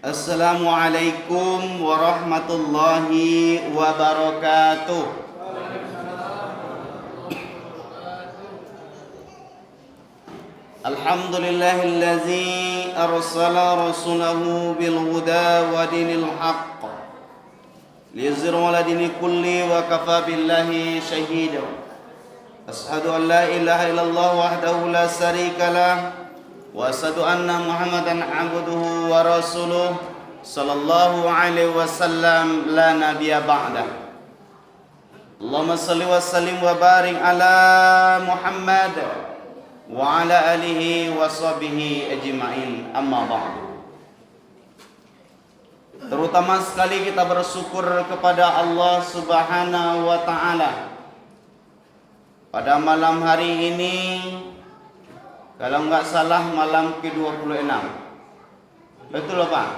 Assalamualaikum warahmatullahi wabarakatuh. Alhamdulillahillazi arsala rasulahu bil huda wa dinil haqq liyuzhirahu ala dini kulli wa kafa billahi shahida. Ashhadu an la ilaha illallah wahdahu la syarika lah wa asyhadu anna Muhammadan abduhu wa rasuluh sallallahu alaihi wasallam la nabiyya ba'dah. Allahumma salli wa sallim wa barik ala Muhammad wa ala alihi wa sahbihi ajma'in, amma ba'd. Terutama sekali kita bersyukur kepada Allah Subhanahu wa taala pada malam hari ini. Kalau enggak salah malam ke-26. Betul Pak?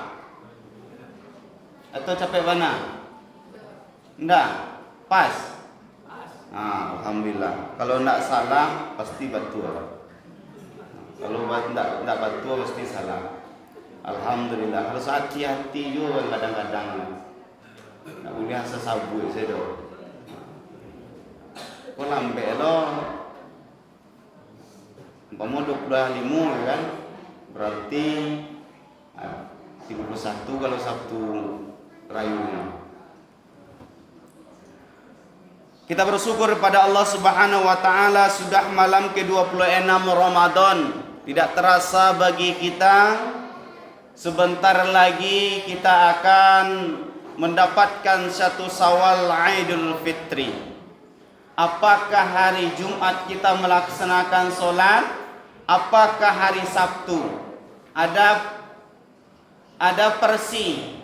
Atau capek mana? Enggak? Pas? Alhamdulillah. Kalau enggak salah pasti betul. Kalau enggak betul pasti salah. Alhamdulillah. Harus hati-hati juga kadang-kadang. Enggak boleh sesabu sedo. Kok lambe lo? Pemodok 25 kan, berarti 31 kalau Sabtu rayunya. Kita bersyukur pada Allah Subhanahu wa taala sudah malam ke-26 Ramadan. Tidak terasa bagi kita, sebentar lagi kita akan mendapatkan satu Syawal Idul Fitri. Apakah hari Jumat kita melaksanakan sholat? Apakah hari Sabtu? Ada persi.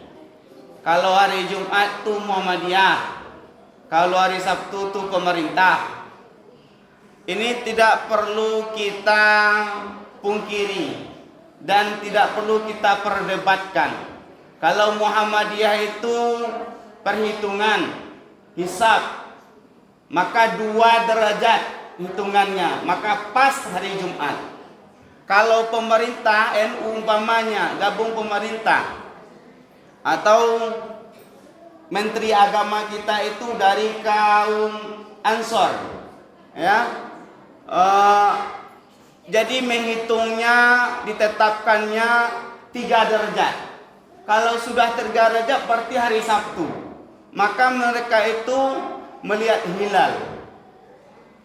Kalau hari Jumat itu Muhammadiyah, kalau hari Sabtu itu pemerintah. Ini tidak perlu kita pungkiri dan tidak perlu kita perdebatkan. Kalau Muhammadiyah itu perhitungan, hisab, maka 2 derajat hitungannya, maka pas hari Jumat. Kalau pemerintah NU umpamanya gabung pemerintah, atau menteri agama kita itu dari kaum Ansor, ya, jadi menghitungnya, ditetapkannya 3 derajat. Kalau sudah 3 derajat berarti hari Sabtu, maka mereka itu melihat hilal.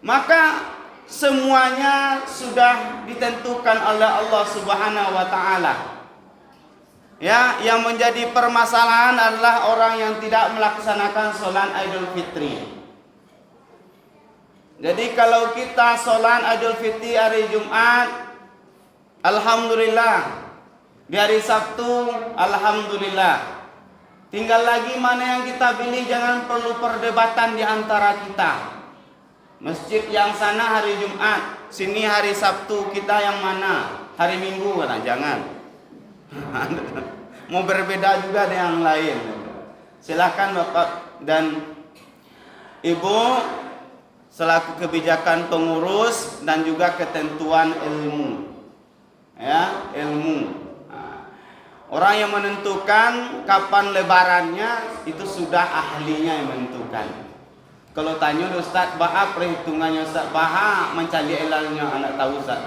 Maka semuanya sudah ditentukan oleh Allah Subhanahu wa taala. Ya, yang menjadi permasalahan adalah orang yang tidak melaksanakan sholat Idul Fitri. Jadi kalau kita sholat Idul Fitri hari Jumat, alhamdulillah. Di hari Sabtu, alhamdulillah. Tinggal lagi mana yang kita pilih, jangan perlu perdebatan di antara kita. Masjid yang sana hari Jumat, sini hari Sabtu, kita yang mana? Hari Minggu, nah, jangan. Mau berbeda juga dengan yang lain. Silakan Bapak dan Ibu selaku kebijakan pengurus dan juga ketentuan ilmu. Ya, ilmu. Orang yang menentukan kapan lebarannya itu sudah ahlinya yang menentukan. Kalau tanya Ustaz Baha perhitungannya Ustaz Baha mencari ilalnya anak tahu Ustaz.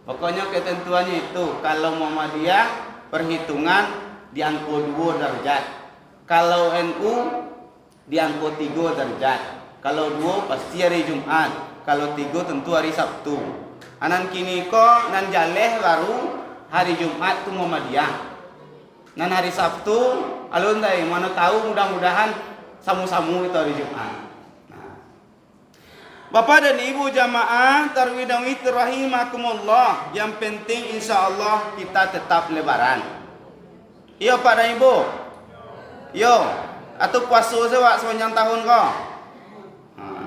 Pokoknya ketentuannya itu kalau Muhammadiyah perhitungan diangko 2 derajat. Kalau NU diangko 3 derajat. Kalau 2 pasti hari Jumat. Kalau 3 tentu hari Sabtu. Anan kini ko nan jaleh baru hari Jumat itu Muhammadiyah. Dan hari Sabtu alun dai mana tahu mudah-mudahan samu-samu itu hari Jumat. Nah. Bapak dan Ibu jamaah tarwidawit rahimakumullah, yang penting insyaallah kita tetap lebaran. Iya Pak dan Ibu. Yo, atau puasa sewak sepanjang tahun kok.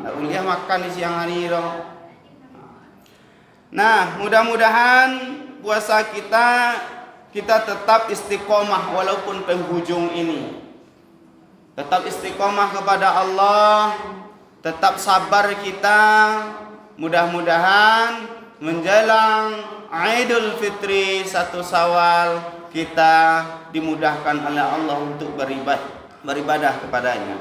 Nah, boleh makan di siang hari dong. Nah, mudah-mudahan puasa kita tetap istiqomah walaupun penghujung ini. Tetap istiqomah kepada Allah, tetap sabar kita. Mudah-mudahan menjelang Idul Fitri 1 Syawal kita dimudahkan oleh Allah untuk beribadah kepadanya.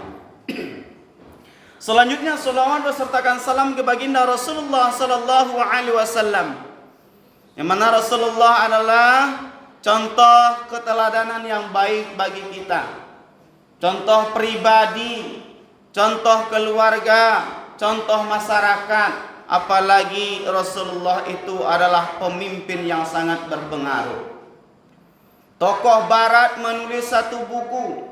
Selanjutnya salawat besertakan salam ke baginda Rasulullah sallallahu alaihi wasallam, yang mana Rasulullah adalah contoh keteladanan yang baik bagi kita, contoh pribadi, contoh keluarga, contoh masyarakat. Apalagi Rasulullah itu adalah pemimpin yang sangat berpengaruh. Tokoh barat menulis satu buku.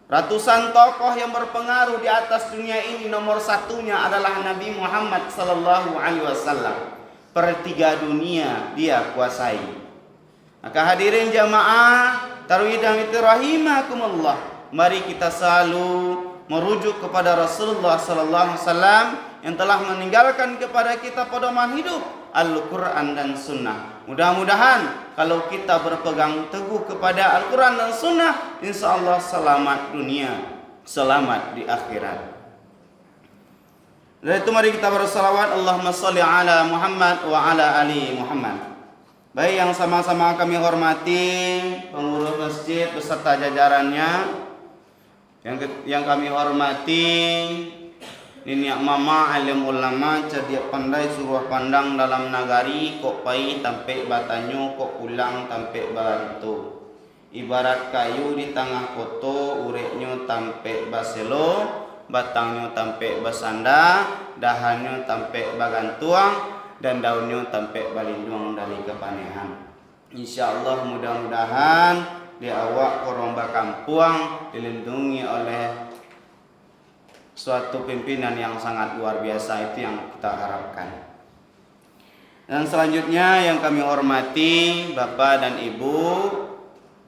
Ratusan tokoh yang berpengaruh di atas dunia ini, nomor satunya adalah Nabi Muhammad sallallahu alaihi wasallam. Pertiga dunia dia kuasai. Maka hadirin jamaah tarawih dan witir rahimakumullah, mari kita selalu merujuk kepada Rasulullah sallallahu alaihi wasallam yang telah meninggalkan kepada kita pedoman hidup Al-Quran dan Sunnah. Mudah-mudahan kalau kita berpegang teguh kepada Al-Quran dan Sunnah, insya Allah selamat dunia, selamat di akhirat. Dan itu mari kita bersalawat, Allahumma sholli ala Muhammad wa ala ali Muhammad. Baik, yang sama-sama kami hormati pengurus masjid beserta jajarannya, yang kami hormati Niniak mama alim ulama cerdik pandai suruh pandang dalam nagari, kok pai tampe batanyo, kok pulang tampe barantu. Ibarat kayu di tengah koto, ureknyo tampe baselo, batangnya tampe basanda, dahannya tampe bagantuang, dan daunnya tampe balindung dari kepanehan. Insyaallah mudah-mudahan di awak koromba kampuang dilindungi oleh suatu pimpinan yang sangat luar biasa, itu yang kita harapkan. Dan selanjutnya yang kami hormati Bapak dan Ibu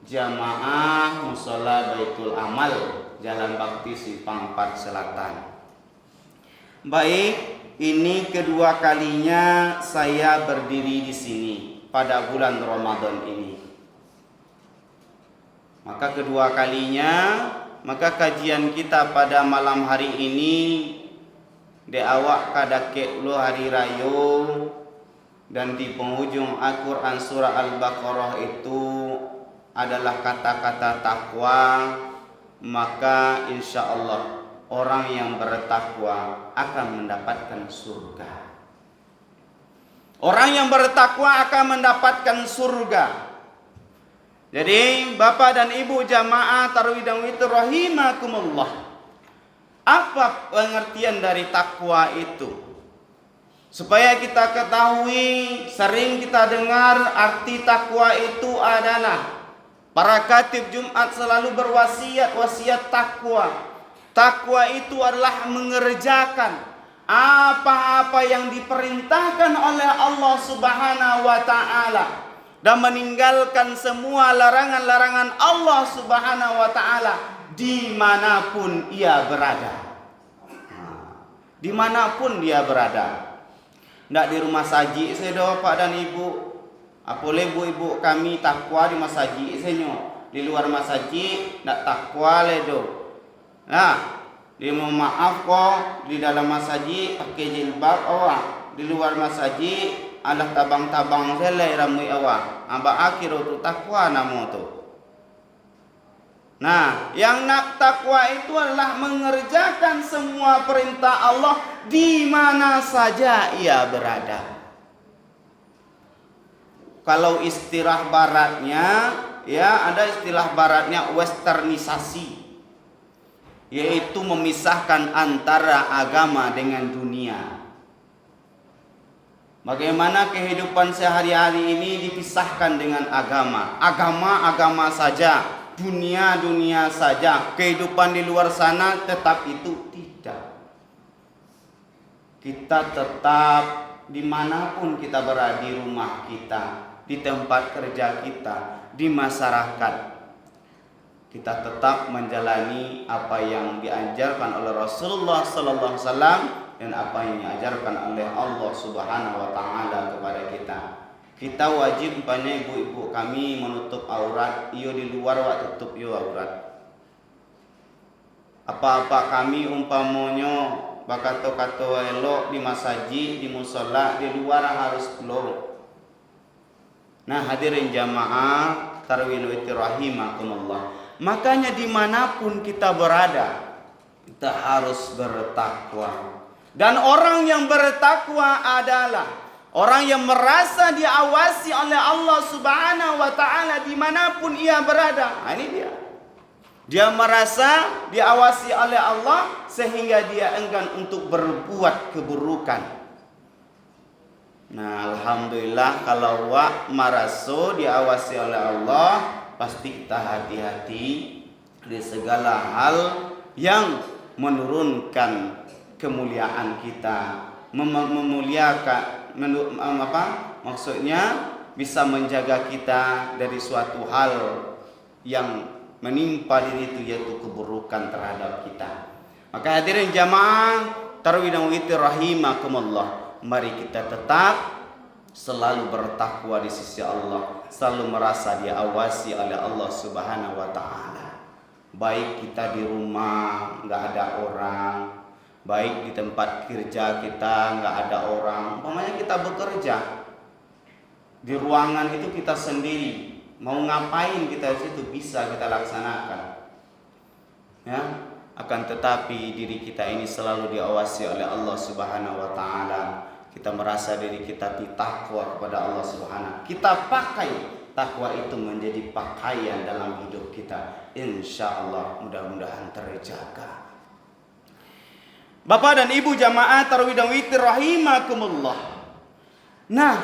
jamaah Mushola Baitul Amal Jalan Bakti Simpang 4 Selatan. Baik, ini kedua kalinya saya berdiri di sini pada bulan Ramadan ini. Maka kedua kalinya, maka kajian kita pada malam hari ini di awak kadake lo hari rayo, dan di penghujung Al-Quran surah Al-Baqarah itu adalah kata-kata takwa. Maka insya Allah orang yang bertakwa akan mendapatkan surga. Orang yang bertakwa akan mendapatkan surga. Jadi Bapak dan Ibu jamaah tarawih dan witir rahimakumullah, apa pengertian dari takwa itu? Supaya kita ketahui, sering kita dengar arti takwa itu adalah para khatib Jumat selalu berwasiat, wasiat takwa. Takwa itu adalah mengerjakan apa-apa yang diperintahkan oleh Allah Subhanahu wa taala dan meninggalkan semua larangan-larangan Allah Subhanahu wa taala dimanapun ia berada. Dimanapun dia berada. Tidak di rumah saji saya Bapak dan Ibu. Apalagi ibu-ibu kami takwa di masjid senyo. Di luar masjid tidak takwa ledo. Nah, dia mau maaf kok di dalam masjid pakai jilbab awak. Di luar masjid alah tabang-tabang selai rambut awak. Aba akhir tu takwa namo tu. Nah, yang nak takwa itu adalah mengerjakan semua perintah Allah di mana saja ia berada. Kalau istilah baratnya, ya ada istilah baratnya westernisasi, yaitu memisahkan antara agama dengan dunia. Bagaimana kehidupan sehari-hari ini dipisahkan dengan agama. Agama saja, dunia saja. Kehidupan di luar sana tetap itu tidak. Kita tetap dimanapun kita berada, di rumah kita, di tempat kerja kita, di masyarakat, kita tetap menjalani apa yang diajarkan oleh Rasulullah sallallahu alaihi wasallam dan apa yang diajarkan oleh Allah Subhanahu wa taala kepada kita. Kita wajib umpamanya ibu-ibu kami menutup aurat, iyo di luar wak tutup iyo aurat. Apa-apa kami umpamanya bakato-kato elok di masjid, di musola, di luar harus flow. Nah hadirin jamaah, tarawih witir rahimakumullah. Makanya dimanapun kita berada, kita harus bertakwa. Dan orang yang bertakwa adalah orang yang merasa diawasi oleh Allah Subhanahu wa taala dimanapun ia berada. Ini dia. Dia merasa diawasi oleh Allah sehingga dia enggan untuk berbuat keburukan. Nah, alhamdulillah kalau wak merasa diawasi oleh Allah, pasti kita hati-hati di segala hal yang menurunkan kemuliaan kita, memuliakan maksudnya bisa menjaga kita dari suatu hal yang menimpa diri itu, yaitu keburukan terhadap kita. Maka hadirin jamaah tarawih dan witir rahimakumullah, mari kita tetap selalu bertakwa di sisi Allah, selalu merasa diawasi oleh Allah Subhanahu wa taala. Baik kita di rumah nggak ada orang, baik di tempat kerja kita nggak ada orang. Umpamanya kita bekerja di ruangan itu kita sendiri, mau ngapain kita di situ bisa kita laksanakan. Ya, akan tetapi diri kita ini selalu diawasi oleh Allah Subhanahu wa taala. Kita merasa diri kita ditakwa kepada Allah Subhanahu. Kita pakai takwa itu menjadi pakaian dalam hidup kita. Insya Allah mudah-mudahan terjaga. Bapak dan Ibu jamaah tarawih dan witir rahimakumullah. Nah,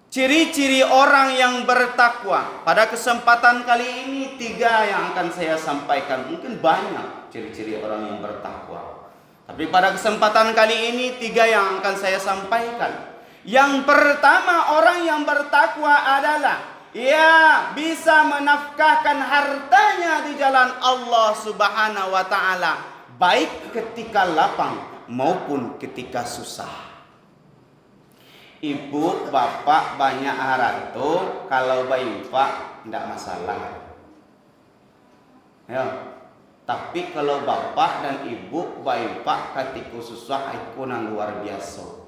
ciri-ciri orang yang bertakwa pada kesempatan kali ini 3 yang akan saya sampaikan. Mungkin banyak ciri-ciri orang yang bertakwa, tapi pada kesempatan kali ini 3 yang akan saya sampaikan. Yang pertama, orang yang bertakwa adalah ia bisa menafkahkan hartanya di jalan Allah Subhanahu wa taala, baik ketika lapang maupun ketika susah. Ibu, bapak banyak harta, kalau berinfak tidak masalah. Ya. Tapi kalau bapak dan ibu berinfak ketika susah, itu luar biasa.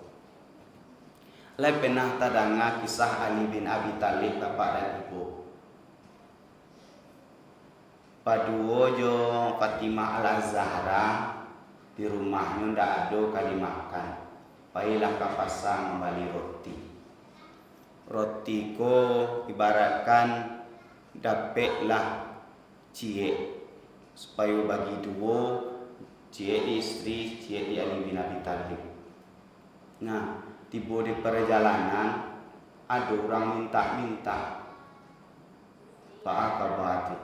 Saya pernah terdengar kisah Ali bin Abi Thalib, bapak dan ibu. Paduo jo Fatimah Al-Zahra di rumahnya ndak ada kali makan. Pailah ke pasar membeli roti. Roti ko ibaratkan dapatlah cie supaya bagi dua, cie di istri, cie di Ali bin Abi Thalib. Nah, tiba di perjalanan ada orang minta-minta. Pak akabati.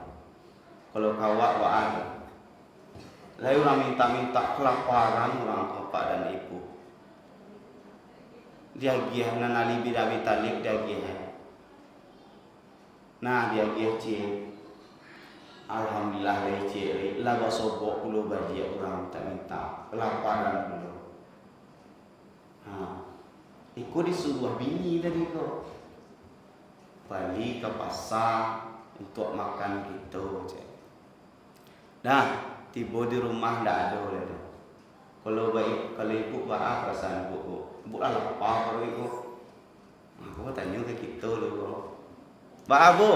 Kalau kawak wa ada. Lalu orang minta-minta kelaparan orang bapak dan ibu. Dia gih nan Ali bin Abi Thalib dia gih. Nah dia gih cie. Alhamdulillah dia cie. Lah basobok puluh bagi orang minta kelaparan dulu. Ikut disuruh bini tadi kok. Balik ke pasar untuk makan gitu. Nah, tiba di rumah ndak ada oleh. Kalau ibu apa perasaan ibu? Ibu lapar kalau ibu. Aku tanya ke kita dulu. Mbak Abu,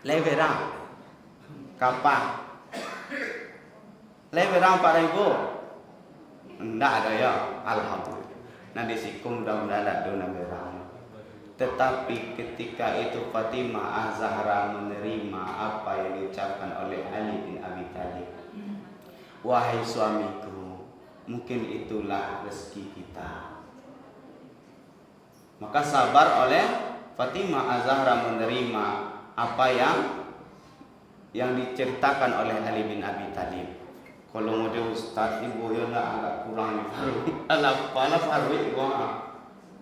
leverang. Kapan? Leverang para ibu? Ndak ada ya, alhamdulillah. Nah di sikum mudah-mudahan ada leverang. Tetapi ketika itu Fatimah Az-Zahra menerima apa yang diucapkan oleh Ali bin Abi Thalib. Wahai suamiku, mungkin itulah rezeki kita. Maka sabar oleh Fatimah Az-Zahra menerima apa yang diceritakan oleh Ali bin Abi Thalib. Kalau model ustaz ibu ya agak kurang difaru. Alah pala faru gua.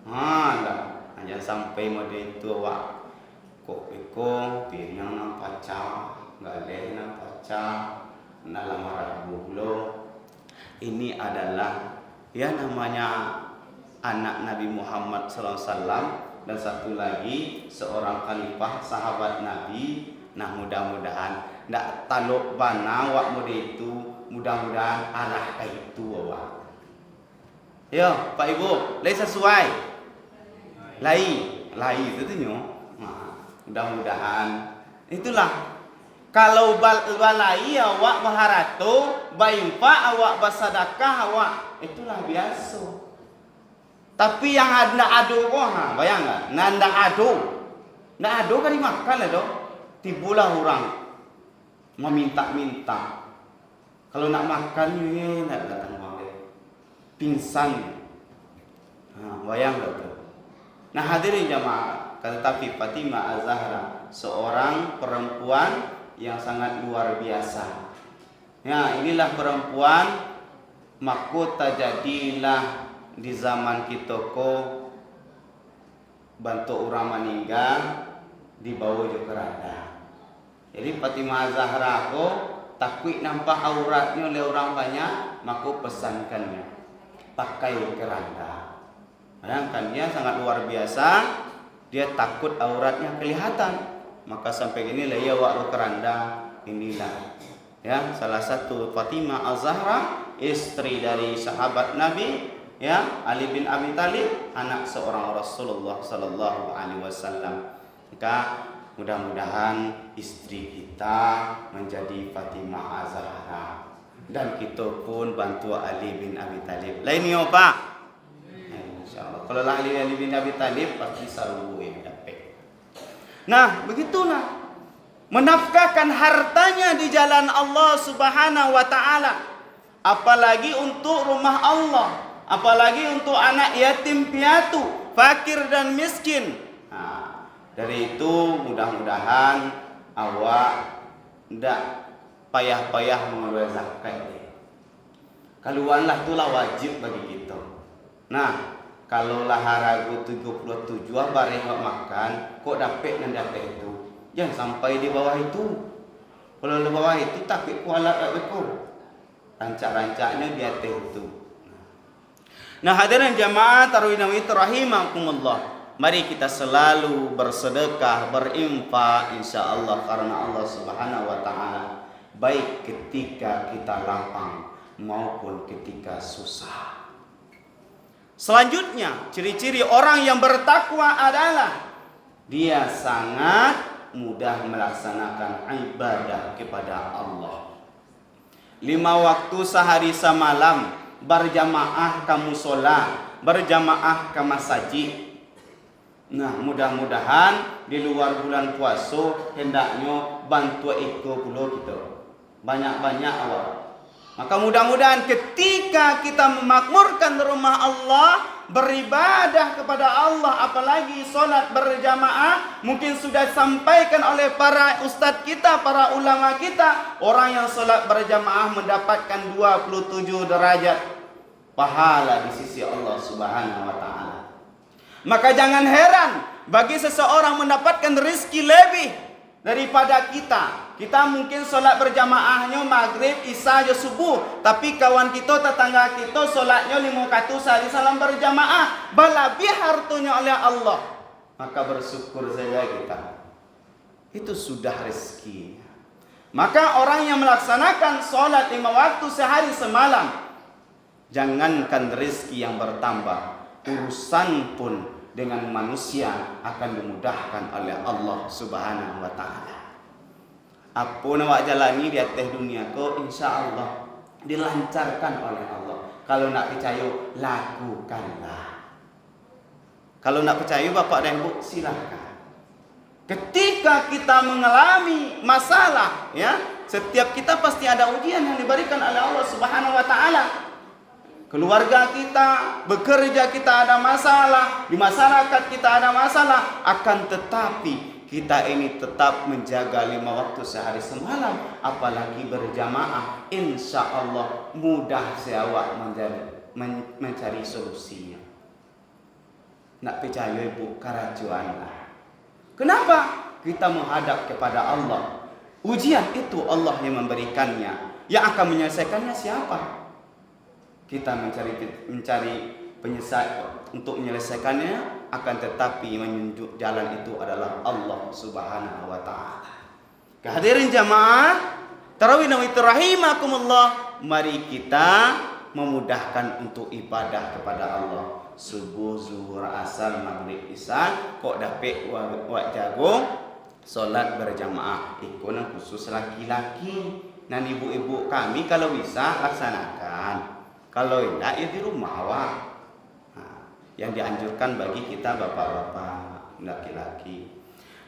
Lah. Jangan sampai model itu awak kok eko piring nang pacar, galeh nang pacar, nalam bulo. Ini adalah ya namanya anak Nabi Muhammad SAW dan satu lagi seorang khalifah sahabat Nabi. Nah mudah-mudahan ndak taluk bana awak model itu, mudah-mudahan arah ke itu awak. Yo Pak Ibu, lai sesuai. Lai itu tu nyo. Mudah-mudahan itulah kalau balai awak maharato, baimpa awak basadakah awak, itulah biasa. Tapi yang ada ado kok, bayang nggak? Nanda ado kan dimakan lah doh. Tibulah orang meminta-minta. Kalau nak makan ni nak datang makan, pingsan. Bayang nggak tuh? Nah hadirin jamaah, tetapi Fatimah Az-Zahra seorang perempuan yang sangat luar biasa. Ya, inilah perempuan mahkota jadilah di zaman kita ko bantu orang meninggal dibawa je keranda. Jadi Fatimah Az-Zahra ko takut nampak auratnya oleh orang banyak, maka pesankannya pakai keranda. Bayangkan dia sangat luar biasa, dia takut auratnya kelihatan. Maka sampai inilah ia waktu keranda inilah. Ya, salah satu Fatimah Az-Zahra, istri dari sahabat Nabi, ya, Ali bin Abi Thalib, anak seorang Rasulullah sallallahu alaihi wasallam. Maka mudah-mudahan istri kita menjadi Fatimah Az-Zahra dan kita pun bantu Ali bin Abi Thalib. Lain ni apa? Insyaallah. Kalau Ali bin Abi Thalib pasti saru yang dapat. Nah, begitulah menafkahkan hartanya di jalan Allah Subhanahu wa taala. Apalagi untuk rumah Allah, apalagi untuk anak yatim piatu, fakir dan miskin. Nah, dari itu mudah-mudahan awak ndak payah-payah mengeluarkan zakat. Keluarlah itulah wajib bagi kita. Nah, kalau lah haragu 37 bareng makan, kok dapat dan dapat itu. Jangan sampai di bawah itu. Kalau di bawah itu takut kualat tak betul. Rancak-rancaknya di atas itu. Nah hadirin jamaah tarawih rahimakumullah. Mari kita selalu bersedekah, berinfak insya-Allah karena Allah Subhanahu wa taala. Baik ketika kita lapang maupun ketika susah. Selanjutnya, ciri-ciri orang yang bertakwa adalah dia sangat mudah melaksanakan ibadah kepada Allah. 5 waktu sehari semalam berjamaah ke mushola, berjamaah ke masjid. Nah, mudah-mudahan di luar bulan puasa hendaknya bantu itu pula kita. Banyak-banyak awak. Maka mudah-mudahan ketika kita memakmurkan rumah Allah, beribadah kepada Allah, apalagi solat berjamaah, mungkin sudah disampaikan oleh para ustadz kita, para ulama kita, orang yang solat berjamaah mendapatkan 27 derajat pahala di sisi Allah Subhanahu wa taala. Maka jangan heran bagi seseorang mendapatkan rezeki lebih daripada kita. Kita mungkin solat berjamaahnya maghrib, isya, subuh, tapi kawan kita, tetangga kita solatnya 5 waktu sehari salam berjamaah, balabih hartunya oleh Allah. Maka bersyukur saja kita. Itu sudah rezeki. Maka orang yang melaksanakan solat 5 waktu sehari semalam, jangankan rezeki yang bertambah, urusan pun dengan manusia akan dimudahkan oleh Allah Subhanahu wa taala. Apa nak jalani di atas dunia ko, insya-Allah dilancarkan oleh Allah. Kalau nak percaya, lakukanlah. Kalau nak percaya Bapak dan Ibu, silakan. Ketika kita mengalami masalah, ya, setiap kita pasti ada ujian yang diberikan oleh Allah Subhanahu wa taala. Keluarga kita, bekerja kita ada masalah, di masyarakat kita ada masalah, akan tetapi kita ini tetap menjaga 5 waktu sehari semalam, apalagi berjamaah, insya Allah mudah seawak mencari solusinya. Nak percaya ibu, keracuanlah. Kenapa? Kita menghadap kepada Allah. Ujian itu Allah yang memberikannya. Yang akan menyelesaikannya siapa? Kita mencari penyelesaian untuk menyelesaikannya, akan tetapi menunjuk jalan itu adalah Allah Subhanahu wa taala. Kehadirin jamaah tarawih rahimakumullah, mari kita memudahkan untuk ibadah kepada Allah. Subuh, zuhur, asar, maghrib, isya, kok dapat wak jagung, Solat berjamaah ikut khusus laki-laki. Dan ibu-ibu kami kalau bisa laksanakan. Kalau tidak ya di rumah awak. Yang dianjurkan bagi kita bapak-bapak laki-laki.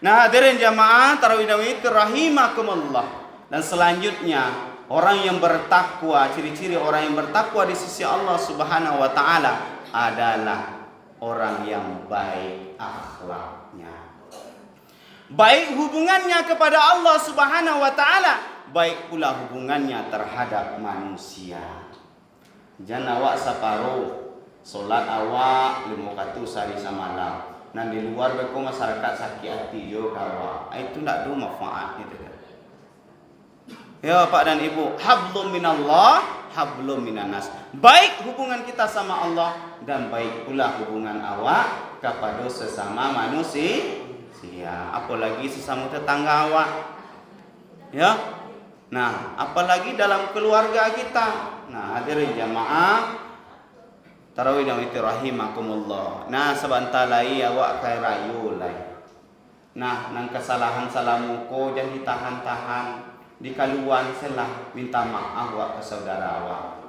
Nah, hadirin jamaah tarawih rahimakumullah. Dan selanjutnya orang yang bertakwa, ciri-ciri orang yang bertakwa di sisi Allah Subhanahu wa taala adalah orang yang baik akhlaknya. Baik hubungannya kepada Allah Subhanahu wa taala, baik pula hubungannya terhadap manusia. Jangan awak separuh solat awak 5 waktu sehari semalam. Nah di luar beko masyarakat sakit hati juga awak. Itu tidak ada manfaat gitu. Ya Pak dan Ibu, hablum minallah, hablum minanas. Baik hubungan kita sama Allah dan baik pula hubungan awak kepada sesama manusia. Apalagi sesama tetangga awak. Ya. Nah, apalagi dalam keluarga kita. Nah, hadirin jamaah tarawih dan rahimakumullah. Nah, sebentar lagi awak kaya rayu lai. Nah, nang kesalahan salamuko jangan ditahan-tahan. Di kaluan selah minta maaf awak ke saudara awak.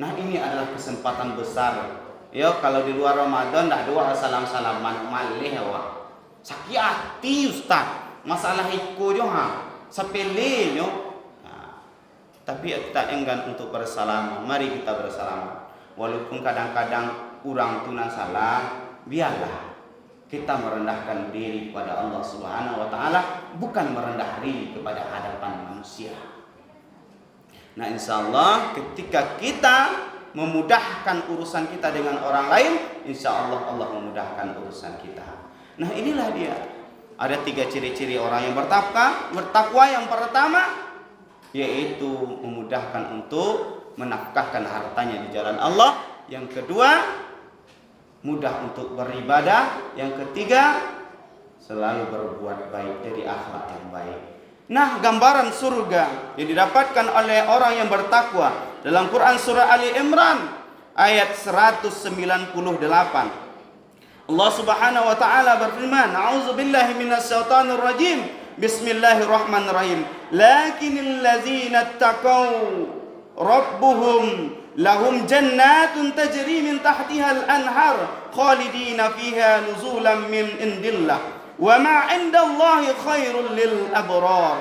Nah, ini adalah kesempatan besar. Ya, kalau di luar Ramadan dah dua salam-salaman malih awak. Sakit hati Ustaz. Masalah iko jo ha. Sepele jo. Tapi kita enggan untuk bersalaman. Mari kita bersalaman. Walaupun kadang-kadang orang tu nak salah, biarlah kita merendahkan diri kepada Allah Subhanahu wa taala, bukan merendah diri kepada hadapan manusia. Nah, insyaallah ketika kita memudahkan urusan kita dengan orang lain, insyaallah Allah memudahkan urusan kita. Nah, inilah dia. Ada 3 ciri-ciri orang yang bertakwa. Bertakwa yang pertama yaitu memudahkan untuk menafkahkan hartanya di jalan Allah. Yang kedua, mudah untuk beribadah. Yang ketiga, selalu berbuat baik, dari akhlak yang baik. Nah, gambaran surga yang didapatkan oleh orang yang bertakwa dalam Quran surah Ali Imran ayat 198. Allah Subhanahu wa taala berfirman, "A'udzubillahi minasyaitonir rajim. Bismillahirrahmanirrahim. Lakinnal ladzina taqaw rabbuhum lahum jannatun tajri min tahtiha al-anhar khalidina fiha nuzulan min indillah wa ma 'indallahi khairul lil abrar."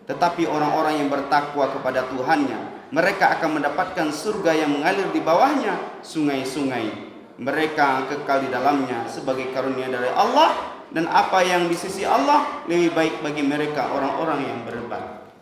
Tetapi orang-orang yang bertakwa kepada Tuhannya, mereka akan mendapatkan surga yang mengalir di bawahnya sungai-sungai. Mereka kekal di dalamnya sebagai karunia dari Allah, dan apa yang di sisi Allah lebih baik bagi mereka orang-orang yang berbaik.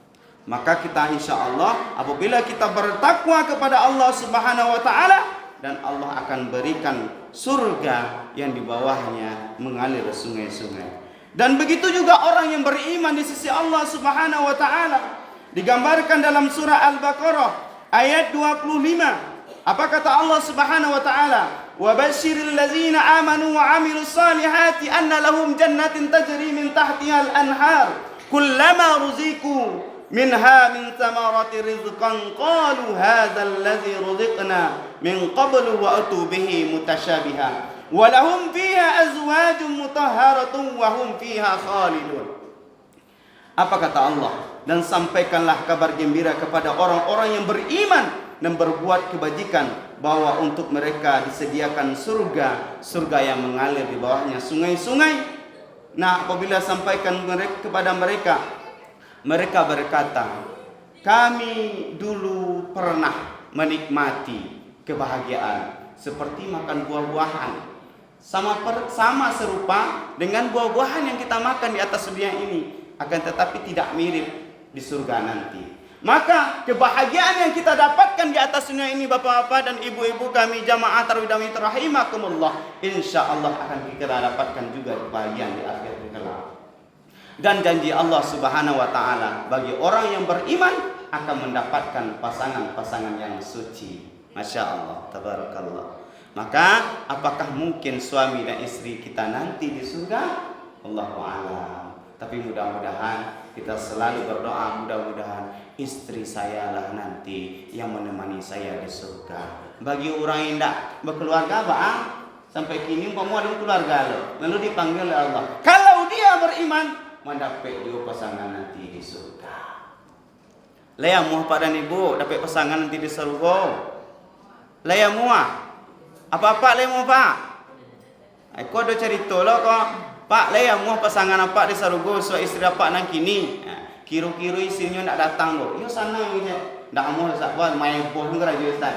Maka kita insya Allah apabila kita bertakwa kepada Allah Subhanahu wa taala, dan Allah akan berikan surga yang di bawahnya mengalir sungai-sungai. Dan begitu juga orang yang beriman di sisi Allah Subhanahu wa taala. Digambarkan dalam surah Al-Baqarah ayat 25. Apa kata Allah Subhanahu wa taala? Wa basyiril ladzina amanu wa 'amilus salihati anna lahum jannatin tajri min tahtiha al-anhar kullama ruziqu minha min thamarati rizqan qalu hadzal ladzi ruziqna min qablu wa atu bihi mutasyabiha wa lahum fiha azwajun mutahharatun wa hum fiha khalidun. Apa kata Allah? Dan sampaikanlah kabar gembira kepada orang-orang yang beriman dan berbuat kebajikan, bahwa untuk mereka disediakan surga, surga yang mengalir di bawahnya sungai-sungai. Nah, apabila sampaikan kepada mereka, mereka berkata, kami dulu pernah menikmati kebahagiaan seperti makan buah-buahan, sama serupa dengan buah-buahan yang kita makan di atas dunia ini, akan tetapi tidak mirip di surga nanti. Maka kebahagiaan yang kita dapatkan di atas dunia ini, bapak-bapak dan ibu-ibu kami jamaah tarawih rahimakumullah, insya Allah akan kita dapatkan juga kebahagiaan di akhir kelak. Dan janji Allah Subhanahu wa taala bagi orang yang beriman akan mendapatkan pasangan-pasangan yang suci. Masya Allah, tabarakallah. Maka apakah mungkin suami dan istri kita nanti di surga? Allahu a'lam. Tapi mudah-mudahan kita selalu berdoa, mudah-mudahan istri saya lah nanti yang menemani saya di surga. Bagi orang yang tidak berkeluarga, sampai kini umpama ada keluarga lalu dipanggil oleh Allah. Kalau dia beriman, mendapat juga pasangan nanti di surga. Laya muah Pak dan Ibu dapat pasangan nanti di surga. Laya muah. Apa-apa laya muah Pak? Aku ada cerita lah kok. Pak laya muah pasangan apa di surga so istri apa nang kini. Kira-kira istrinya nak datang lo. Yo sana gitu. Ndak muah sabar main pun ngeraja Ustaz.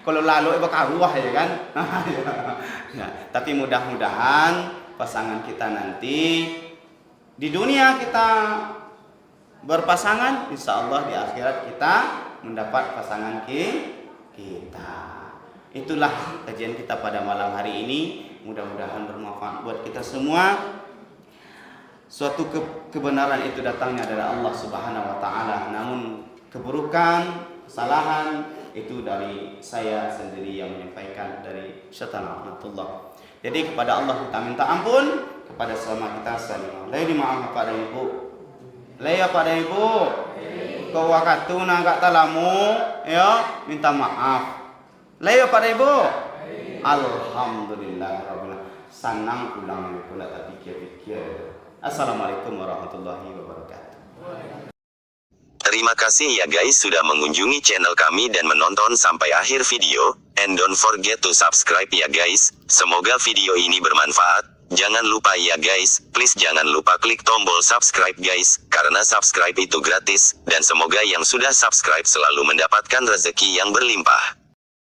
Kalau lalu bakal ruah ya kan. Nah, tapi mudah-mudahan pasangan kita nanti di dunia kita berpasangan, insya Allah di akhirat kita mendapat pasangan kita. Itulah kajian kita pada malam hari ini. Mudah-mudahan bermanfaat buat kita semua. Suatu kebenaran itu datangnya dari Allah Subhanahu wa taala. Namun keburukan, kesalahan itu dari saya sendiri yang menyampaikan dari syaitan rahmatullah. Jadi kepada Allah kita minta ampun, kepada sesama kita saling. Laya dimaaf pada Ibu. Laya pada Ibu. Kau waktu nangkak talamu, ya minta maaf. Laya pada Ibu. Alhamdulillah rabbil alamin. Senang ulang pula tak pikir-pikir. Assalamualaikum warahmatullahi wabarakatuh. Terima kasih ya guys sudah mengunjungi channel kami dan menonton sampai akhir video. And don't forget to subscribe ya guys. Semoga video ini bermanfaat. Jangan lupa ya guys, please jangan lupa klik tombol subscribe guys. Karena subscribe itu gratis. Dan semoga yang sudah subscribe selalu mendapatkan rezeki yang berlimpah.